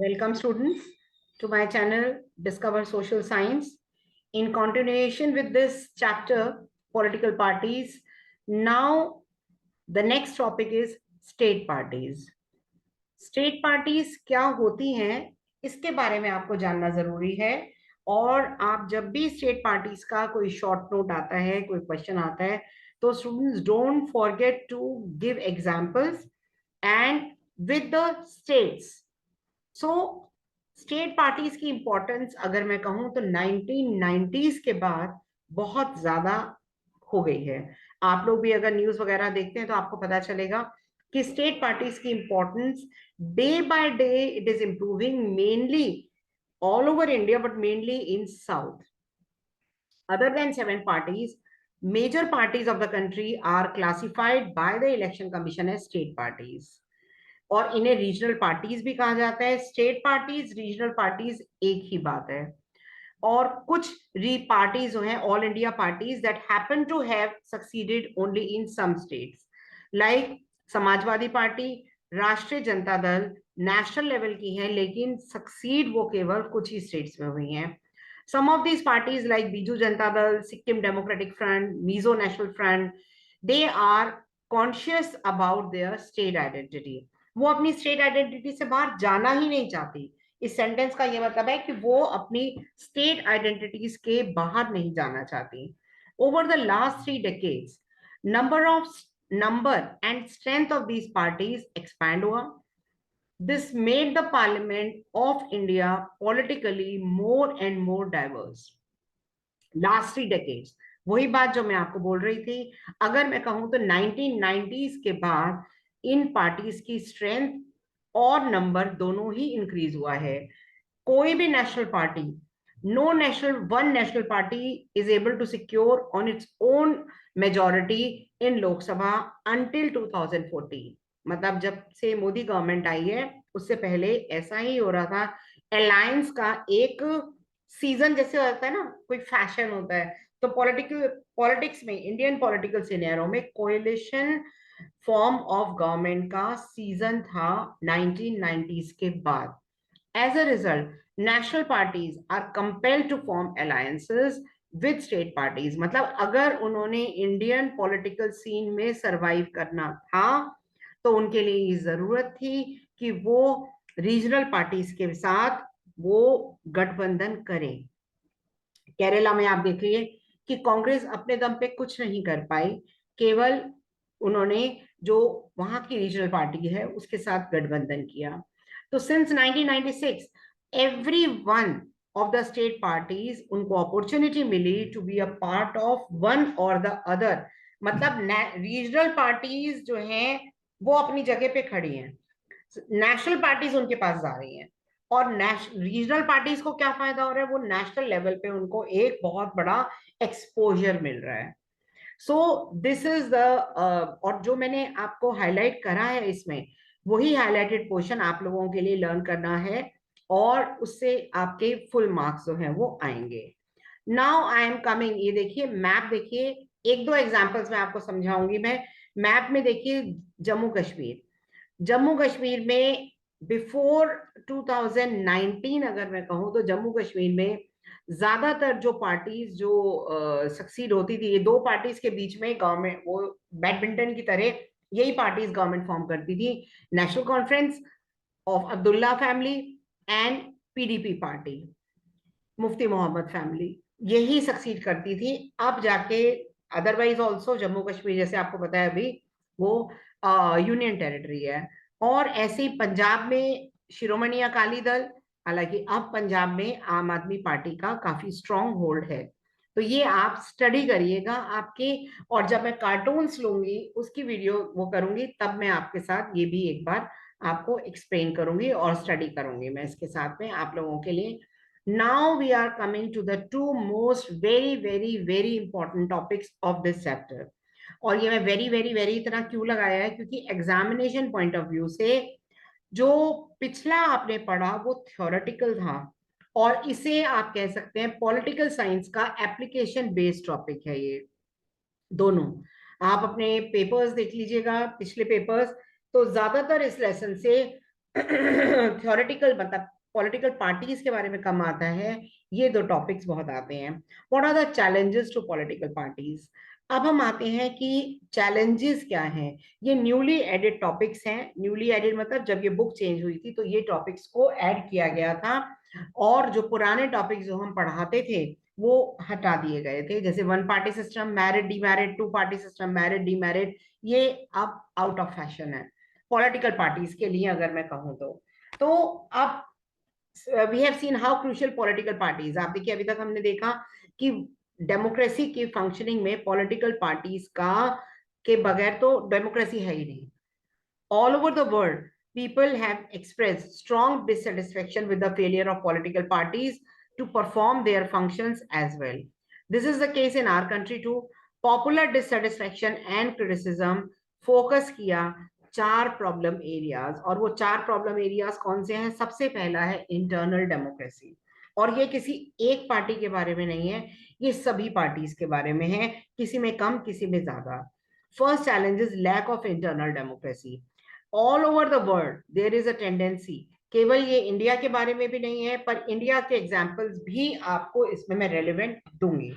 Welcome students to my channel Discover Social Science. In continuation with this chapter, political parties, now the next topic is state parties. State parties क्या होती हैं इसके बारे में आपको जानना जरूरी है। और आप जब भी स्टेट पार्टीज का कोई शॉर्ट नोट आता है, कोई क्वेश्चन आता है, तो students don't forget to give examples and with the states. So state parties की इंपॉर्टेंस अगर मैं कहूं तो 1990s के बाद बहुत ज्यादा हो गई है। आप लोग भी अगर न्यूज वगैरह देखते हैं तो आपको पता चलेगा कि स्टेट पार्टीज की importance day by day it is improving, mainly all over India but mainly in south. Other than seven parties, major parties of the country are classified by the election commission as state parties. और इन्हें regional parties भी कहा जाता है। State parties, regional parties एक ही बात है। और कुछ री पार्टीज जो हैं all India parties that happen to have succeeded only in some states, like Samajwadi party, Rashtriya Janata दल नेशनल लेवल की है, लेकिन सक्सीड वो केवल कुछ ही स्टेट्स में हुई हैं। Some of these parties like Biju Janata Dal, Sikkim Democratic Front, Mizo National Front, they are conscious about their state identity. वो अपनी स्टेट आइडेंटिटी से बाहर जाना ही नहीं चाहती। इस सेंटेंस का ये मतलब है कि वो अपनी स्टेट आइडेंटिटीज के बाहर नहीं जाना चाहती। Over the last 3 decades, number and strength of these parties expand हुआ। This made the Parliament of India politically more and more diverse. Last 3 decades, वही बात जो मैं आपको बोल रही थी। अगर मैं कहूं तो 1990s के बाद इन पार्टीज की स्ट्रेंथ और नंबर दोनों ही इंक्रीज हुआ है। कोई भी national party, one national party is able to secure on its own majority in Lok Sabha until 2014। मतलब जब से मोदी गवर्नमेंट आई है उससे पहले ऐसा ही हो रहा था। अलायंस का एक सीजन जैसे होता है ना, कोई फैशन होता है, तो पॉलिटिक्स में, इंडियन पॉलिटिकल सिनेरियो में कोएलिशन फॉर्म ऑफ गवर्नमेंट का सीजन था 1990s के बाद। As a result national parties are compelled to form alliances with state parties. मतलब अगर उन्होंने इंडियन पॉलिटिकल सीन में सरवाइव करना था तो उनके लिए ये जरूरत थी कि वो रीजनल पार्टीज के साथ वो गठबंधन करें। केरला में आप देखिए कि कांग्रेस अपने दम पे कुछ नहीं कर पाई, केवल उन्होंने जो वहां की रीजनल पार्टी है उसके साथ गठबंधन किया। तो since 1996 every one of the state parties, उनको अपॉर्चुनिटी मिली to be a part of one और द अदर। मतलब रीजनल पार्टीज जो हैं वो अपनी जगह पे खड़ी हैं, नेशनल पार्टीज उनके पास जा रही हैं। और रीजनल पार्टीज को क्या फायदा हो रहा है, वो नेशनल लेवल पे उनको एक बहुत बड़ा एक्सपोजर मिल रहा है। सो दिस इज द और जो मैंने आपको हाईलाइट करा है इसमें, वही हाईलाइटेड पोर्शन आप लोगों के लिए लर्न करना है और उससे आपके फुल मार्क्स जो हैं वो आएंगे। नाउ आई एम कमिंग, ये देखिए मैप देखिए, एक दो एग्जांपल्स मैं आपको समझाऊंगी। मैं मैप में देखिए जम्मू कश्मीर, जम्मू कश्मीर में बिफोर 2019 अगर मैं कहूं तो जम्मू कश्मीर में ज्यादातर जो पार्टीज जो सक्सीड होती थी, ये दो पार्टीज के बीच में गवर्नमेंट, वो बैडमिंटन की तरह यही पार्टीज गवर्नमेंट फॉर्म करती थी। National conference of Abdullah family and PDP party, Mufti Mohammad family, यही सक्सीड करती थी। अब जाके अदरवाइज ऑल्सो जम्मू कश्मीर जैसे आपको पता है अभी वो यूनियन टेरिटरी है। और ऐसे ही पंजाब में शिरोमणि अकाली दल, हालांकि अब पंजाब में आम आदमी पार्टी का काफी स्ट्रॉन्ग होल्ड है। तो ये आप स्टडी करिएगा आपके, और जब मैं कार्टून्स लूंगी उसकी वीडियो वो करूंगी तब मैं आपके साथ ये भी एक बार आपको एक्सप्लेन करूंगी और स्टडी करूंगी मैं इसके साथ में आप लोगों के लिए। Now we are coming to the two most very important topics of this chapter. और ये मैं very इतना क्यों लगाया है, क्योंकि एग्जामिनेशन पॉइंट ऑफ व्यू से जो पिछला आपने पढ़ा वो थ्योरेटिकल था, और इसे आप कह सकते हैं पॉलिटिकल साइंस का एप्लीकेशन बेस्ड टॉपिक है। ये दोनों आप अपने पेपर्स देख लीजिएगा, पिछले पेपर्स, तो ज्यादातर इस लेसन से थ्योरेटिकल मतलब पॉलिटिकल पार्टीज के बारे में कम आता है, ये दो टॉपिक्स बहुत आते हैं। What are the challenges to political parties. अब हम आते हैं कि चैलेंजेस क्या हैं। ये न्यूली एडेड टॉपिक्स हैं। न्यूली एडेड मतलब जब ये बुक चेंज हुई थी तो ये टॉपिक्स को ऐड किया गया था, और जो पुराने टॉपिक्स जो हम पढ़ाते थे वो हटा दिए गए थे, जैसे one party system, merits demerits, two party system, merits demerits, ये अब आउट ऑफ फैशन है पॉलिटिकल पार्टीज के लिए, अगर मैं कहूँ तो अब we have seen how crucial political parties. आप देखिए, अभी तक हमने देखा कि डेमोक्रेसी की फंक्शनिंग में पॉलिटिकल पार्टीज का के बगैर तो डेमोक्रेसी है ही नहीं। All over the world, people have expressed strong dissatisfaction with the failure of political parties to perform their functions as well. This is the case in our country too. Popular dissatisfaction and criticism focus किया चार problem areas, और वो चार problem areas कौन से हैं? सबसे पहला है इंटरनल डेमोक्रेसी, और ये किसी एक पार्टी के बारे में नहीं है, ये सभी पार्टीज के बारे में है, किसी में कम किसी में ज्यादा। First challenge is lack of internal democracy. All over the world there is a tendency, केवल ये इंडिया के बारे में भी नहीं है, पर इंडिया के एग्जाम्पल्स भी आपको इसमें मैं रेलिवेंट दूंगी।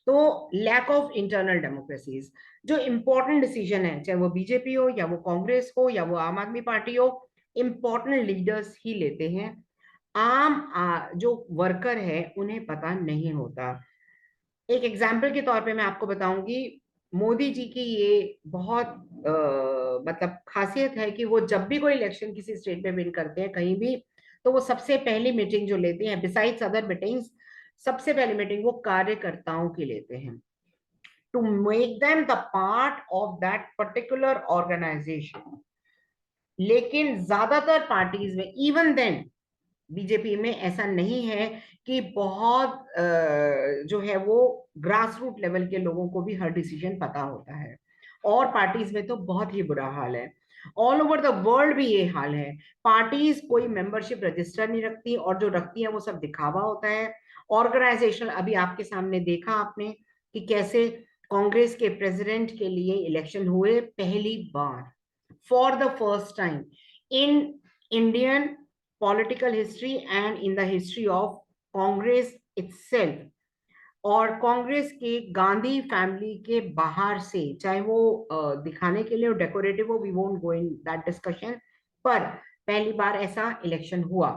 तो लैक ऑफ इंटरनल डेमोक्रेसीज, जो इंपॉर्टेंट डिसीजन है, चाहे वो बीजेपी हो या वो कांग्रेस हो या वो आम आदमी पार्टी हो, इंपॉर्टेंट लीडर्स ही लेते हैं। जो वर्कर है उन्हें पता नहीं होता। एक एग्जाम्पल के तौर पे मैं आपको बताऊंगी, मोदी जी की ये बहुत मतलब खासियत है कि वो जब भी कोई इलेक्शन किसी स्टेट में विन करते हैं कहीं भी, तो वो सबसे पहली मीटिंग जो लेते हैं, बिसाइड्स अदर मीटिंग्स, सबसे पहली मीटिंग वो कार्यकर्ताओं की लेते हैं, to make them the part of that particular organization. लेकिन ज्यादातर पार्टीज में, इवन देन बीजेपी में, ऐसा नहीं है कि बहुत जो है वो ग्रास रूट लेवल के लोगों को भी हर डिसीजन पता होता है, और पार्टीज में तो बहुत ही बुरा हाल है। ऑल ओवर द वर्ल्ड भी ये हाल है। पार्टीज कोई मेंबरशिप रजिस्टर नहीं रखती, और जो रखती है वो सब दिखावा होता है। ऑर्गेनाइजेशन, अभी आपके सामने देखा आपने कि कैसे कांग्रेस के प्रेसिडेंट के लिए इलेक्शन हुए पहली बार, for the first time in Indian political history and in the history of Congress itself। और कांग्रेस के गांधी फैमिली के बाहर से, चाहे वो दिखाने के लिए डेकोरेटिव हो, we won't go in that discussion, पर पहली बार ऐसा इलेक्शन हुआ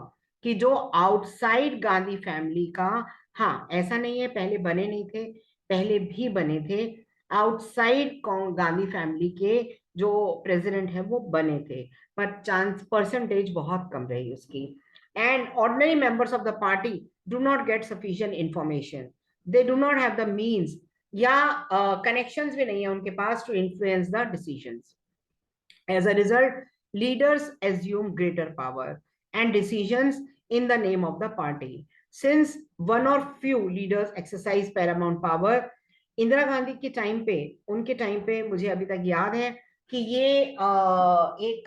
कि जो आउटसाइड गांधी फैमिली का, हाँ ऐसा नहीं है पहले बने नहीं थे, पहले भी बने थे, आउटसाइड गांधी फैमिली के जो प्रेसिडेंट है वो बने थे, पर चांस परसेंटेज बहुत कम रही उसकी। And ordinary members of the party do not get sufficient information, they do not have the means, या कनेक्शंस भी नहीं है उनके पास to influence the decisions. As a result, leaders assume greater power and decisions in the name of the party. Since one or few leaders exercise paramount power, Indira Gandhi के time पे, उनके time पे मुझे अभी तक याद है कि ये एक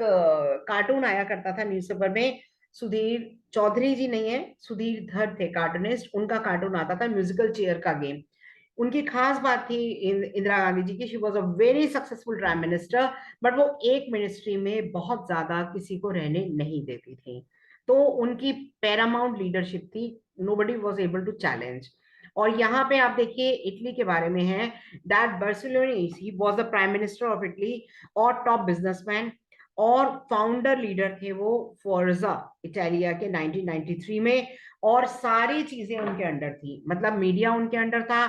कार्टून आया करता था न्यूज़पेपर में, सुधीर चौधरी जी नहीं है, सुधीर धर थे कार्टूनिस्ट, उनका कार्टून आता था म्यूजिकल चेयर का गेम। उनकी खास बात थी इंदिरा गांधी जी की, she was a very successful prime minister, but वो एक मिनिस्ट्री में बहुत ज्यादा किसी को रहने नहीं देती थी, तो उनकी पैरामाउंट लीडरशिप थी, nobody was able to challenge. और यहाँ पे आप देखिए इटली के बारे में है, that Berlusconi, he was the prime minister of Italy, और टॉप बिजनेसमैन और फाउंडर लीडर थे वो फोर्जा इटालिया के 1993 में, और सारी चीजें उनके अंडर थी, मतलब मीडिया उनके अंडर था,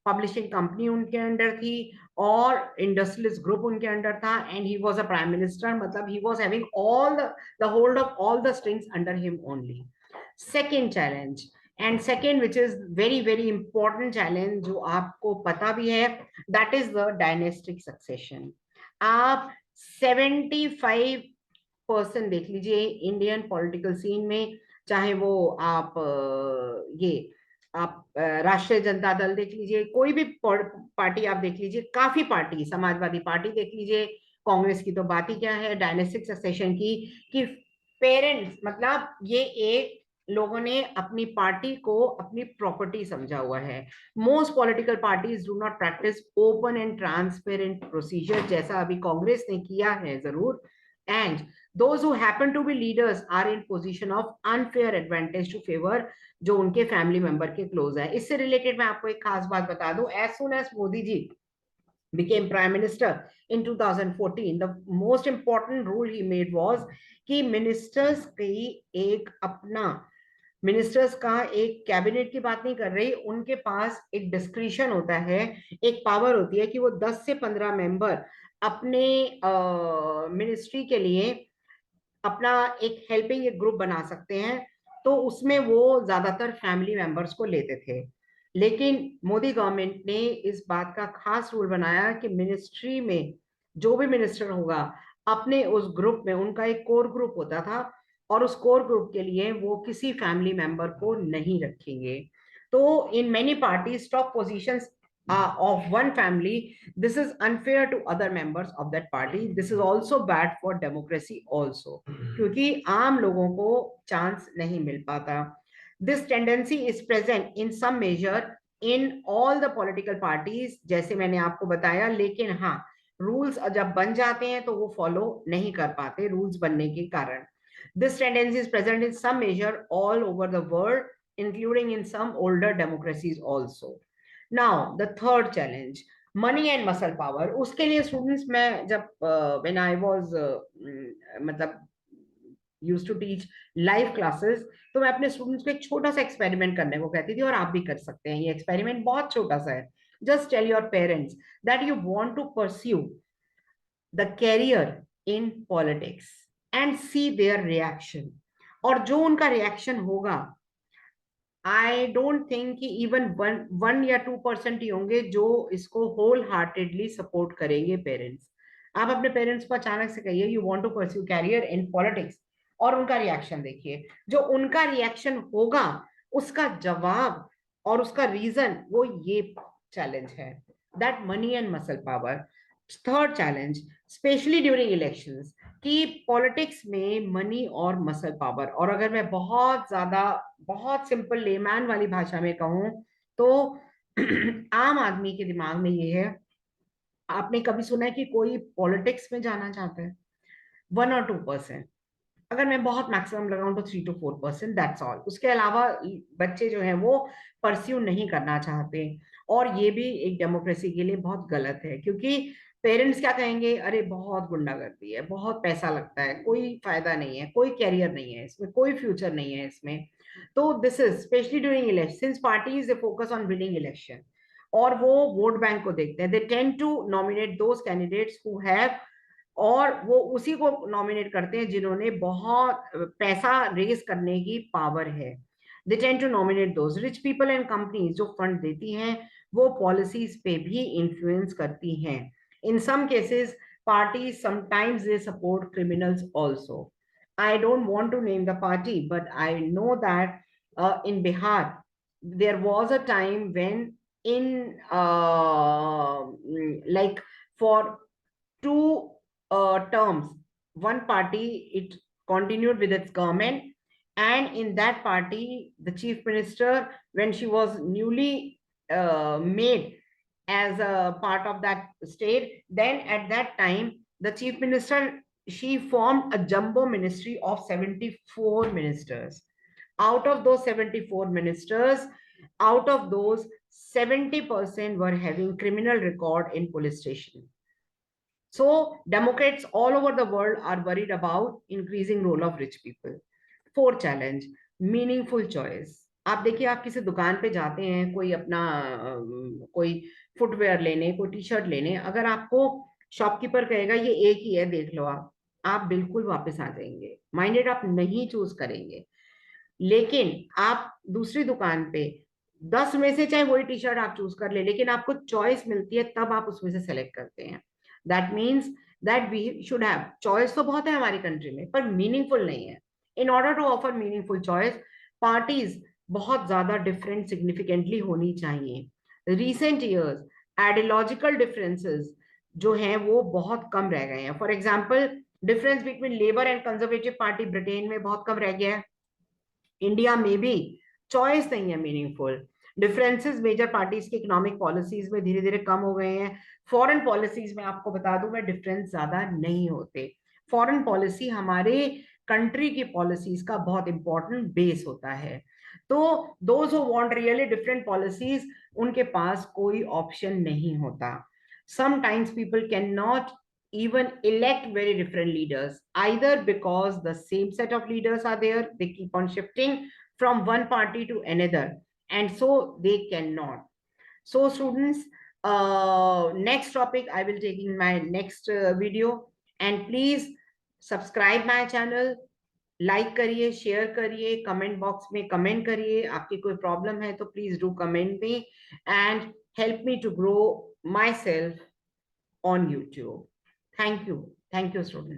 पब्लिशिंग कंपनी उनके अंडर थी, और इंडस्ट्रियलिस्ट ग्रुप उनके अंडर था, and he was a prime minister, मतलब he was having all the hold of all the strings under him only. Second challenge, and second which is very very important challenge, जो आपको पता भी है, that is the dynastic succession. आप 75% देख लीजिए Indian political scene में, चाहे वो आप ये आप राष्ट्रीय जनता दल देख लीजिए, कोई भी पार्टी आप देख लीजिए, काफी पार्टी, समाजवादी पार्टी देख लीजिए, कांग्रेस की तो बात ही क्या है डायनेस्टिक सक्सेशन की, कि पेरेंट्स, मतलब ये एक लोगों ने अपनी पार्टी को अपनी प्रॉपर्टी समझा हुआ है। Most political parties do not practice open and transparent procedure, जैसा अभी कांग्रेस ने किया है जरूर, and Those who happen to be leaders are in position of unfair advantage to favor जो उनके फैमिली मेंबर के क्लोज है. इससे रिलेटेड मैं आपको एक खास बात बता दूं. As soon as Modi ji became prime minister in 2014, the most important rule he made was कि मिनिस्टर्स की एक अपना मिनिस्टर्स का एक कैबिनेट की बात नहीं कर रही, उनके पास एक डिस्क्रिशन होता है, एक पावर होती है कि वो 10 से 15 मेंबर अपने मिनिस्ट्री के लिए अपना एक हेल्पिंग एक ग्रुप बना सकते हैं. तो उसमें वो ज्यादातर फैमिली मेंबर्स को लेते थे. लेकिन मोदी गवर्नमेंट ने इस बात का खास रूल बनाया कि मिनिस्ट्री में जो भी मिनिस्टर होगा अपने उस ग्रुप में, उनका एक कोर ग्रुप होता था और उस कोर ग्रुप के लिए वो किसी फैमिली मेंबर को नहीं रखेंगे. तो in many parties top positions of one family, this is unfair to other members of that party. This is also bad for democracy also, क्योंकि आम लोगों को चांस नहीं मिल पाता. This tendency is present in some measure in all the political parties, जैसे मैंने आपको बताया. लेकिन हाँ, रूल्स जब बन जाते हैं तो वो फॉलो नहीं कर पाते रूल्स बनने के कारण. This tendency is present in some measure all over the world, including in some older democracies also. Now, the third challenge, money and muscle power. उसके लिए स्टूडेंट्स मैं जब when I was मतलब used to teach live classes, तो मैं अपने students को एक छोटा सा एक्सपेरिमेंट करने को कहती थी, और आप भी कर सकते हैं. ये एक्सपेरिमेंट बहुत छोटा सा है. Just tell your parents that you want to pursue the career in politics and see their reaction. और जो उनका रिएक्शन होगा, आई डोंट थिंक कि इवन वन या 2% ही होंगे जो इसको होल हार्टेडली सपोर्ट करेंगे पेरेंट्स. आप अपने पेरेंट्स को अचानक से कहिए you want to pursue career in politics, और उनका रिएक्शन देखिए. जो उनका रिएक्शन होगा उसका जवाब और उसका रीजन वो ये चैलेंज है. That money and muscle power. Third challenge, specially during elections, कि पॉलिटिक्स में मनी और मसल पावर. और अगर मैं बहुत सिंपल लेमैन वाली भाषा में कहूं तो आम आदमी के दिमाग में ये है, आपने कभी सुना है कि कोई पॉलिटिक्स में जाना चाहता है? 1 or 2%. अगर मैं बहुत मैक्सिमम लगाऊं तो 3 to 4%, दैट्स ऑल. उसके अलावा बच्चे जो हैं वो परस्यू नहीं करना चाहते. और ये भी एक डेमोक्रेसी के लिए बहुत गलत है, क्योंकि पेरेंट्स क्या कहेंगे, अरे बहुत गुंडागर्दी है, बहुत पैसा लगता है, कोई फायदा नहीं है, कोई कैरियर नहीं है इसमें, कोई फ्यूचर नहीं है इसमें. तो this is specially during election, since parties they focus on winning election और वो वोट बैंक को देखते हैं. They tend to nominate those candidates who have, और वो उसी को नॉमिनेट करते हैं जिन्होंने बहुत पैसा रेज करने की पावर है. They tend to nominate those rich people and companies जो फंड देती हैं, वो पॉलिसीज पे भी इन्फ्लुएंस करती हैं. In some cases parties sometimes they support criminals also. I don't want to name the party, but I know that in Bihar there was a time when in like for 2 terms, one party it continued with its government, and in that party the chief minister, when she was newly made as a part of that state, then at that time the chief minister, she formed a jumbo ministry of 74 ministers. Out of those 74 ministers, out of those 70% were having criminal record in police station. So Democrats all over the world are worried about increasing role of rich people. Fourth challenge, meaningful choice. आप देखिए, आप किसी दुकान पे जाते हैं, कोई अपना कोई फुटवेयर लेने, कोई टी शर्ट लेने, अगर आपको शॉपकीपर कहेगा ये एक ही है देख लो, आप बिल्कुल वापस आ जाएंगे, माइंडेड आप नहीं चूज करेंगे. लेकिन आप दूसरी दुकान पे 10 में से चाहे वही टी शर्ट आप चूज कर ले, लेकिन आपको चॉइस मिलती है तब आप उसमें से सेलेक्ट करते हैं. That means that we should have choice. तो बहुत है हमारी कंट्री में, पर मीनिंगफुल नहीं है. In order to offer meaningful choice, parties बहुत ज्यादा डिफरेंट सिग्निफिकेंटली होनी चाहिए. रिसेंट ईयर्स आइडियोलॉजिकल डिफरेंसेस जो हैं वो बहुत कम रह गए हैं. For example, difference between labour and conservative party Britain में बहुत कम रह गया है. इंडिया में भी चॉइस नहीं है मीनिंगफुल. डिफरेंसेस मेजर पार्टीज की इकोनॉमिक पॉलिसीज में धीरे धीरे कम हो गए हैं. फॉरेन पॉलिसीज में आपको बता दूं मैं, डिफरेंस ज्यादा नहीं होते. फॉरेन पॉलिसी हमारे कंट्री की पॉलिसीज का बहुत इंपॉर्टेंट बेस होता है। तो those who want really different policies, उनके पास कोई ऑप्शन नहीं होता। Sometimes people can not even elect very different leaders, either because the same set of leaders are there, they keep on shifting from one party to another, and so they cannot. So students, next topic I will take in my next video, and please subscribe my channel, like करिए, share करिए, comment box में comment करिए, आपकी कोई problem है तो please do comment me and help me to grow myself on YouTube. Thank you. Thank you, students.